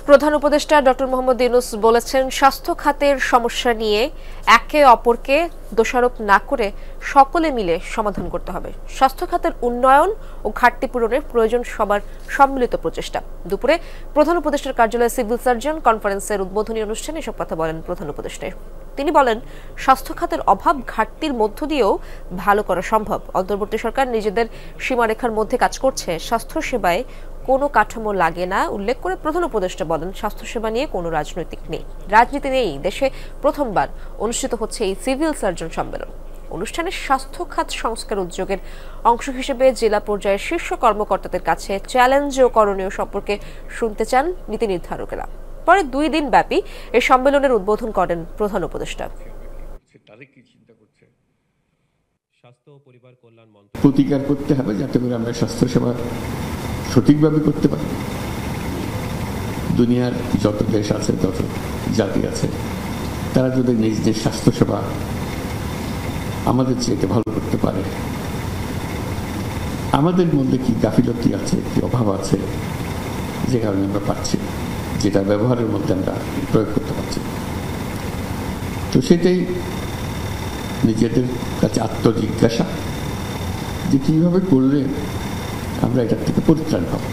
প্রধান উপদেষ্টা ডক্টর মোহাম্মদ ইউনূস বলেছেন, স্বাস্থ্য খাতের সমস্যা নিয়ে একে অপরকে দোষারোপ না করে সকলে মিলে সমাধান করতে হবে। স্বাস্থ্য খাতের উন্নয়ন ও ঘাটতি পূরণের প্রয়োজন সবার সম্মিলিত প্রচেষ্টা। দুপুরে প্রধান উপদেষ্টার কার্যালয়ে সিভিল সার্জন কনফারেন্সের উদ্বোধনী অনুষ্ঠানে এসব কথা বলেন প্রধান উপদেষ্টা। তিনি বলেন, স্বাস্থ্য খাতের অভাব ঘাটতির মধ্য দিয়েও ভালো করা সম্ভব। অন্তর্বর্তী সরকার নিজেদের সীমারেখার মধ্যে কাজ করছে, স্বাস্থ্য সেবায় কোনো কাঠামো লাগে না উল্লেখ করে প্রধান উপদেষ্টা বলেন, স্বাস্থ্যসেবা নিয়ে কোনো রাজনীতি নেই। দেশে প্রথমবার অনুষ্ঠিত হচ্ছে এই সিভিল সার্জন সম্মেলন। অনুষ্ঠানে স্বাস্থ্য খাত সংস্কার উদ্যোগের অংশ হিসেবে জেলা পর্যায়ের শীর্ষ কর্মকর্তাদের কাছে চ্যালেঞ্জ ও করণীয় সম্পর্কে শুনতে চান নীতি নির্ধারকেরা। পরে 2 দিন ব্যাপী এই সম্মেলনের উদ্বোধন করেন প্রধান উপদেষ্টা। প্রতিকার করতে হবে যাতে করে আমরা স্বাস্থ্যসেবা সঠিকভাবে করতে পারি। দুনিয়ার যত দেশ আছে, যত জাতি আছে, তারা যদি নিজ নিজ স্বাস্থ্যসেবা আমাদের চেয়ে ভালো করতে পারে, আমাদের মধ্যে কি গাফিলতি আছে, কি অভাব আছে, যে কারণে আমরা পাচ্ছি, যেটা ব্যবহারের মধ্যে আমরা প্রয়োগ করতে পারছি। তো সেটাই নিজেদের কাছে আত্মজিজ্ঞাসা যে কীভাবে করলে আমরা এটার থেকে পরিত্রাণ পাবো।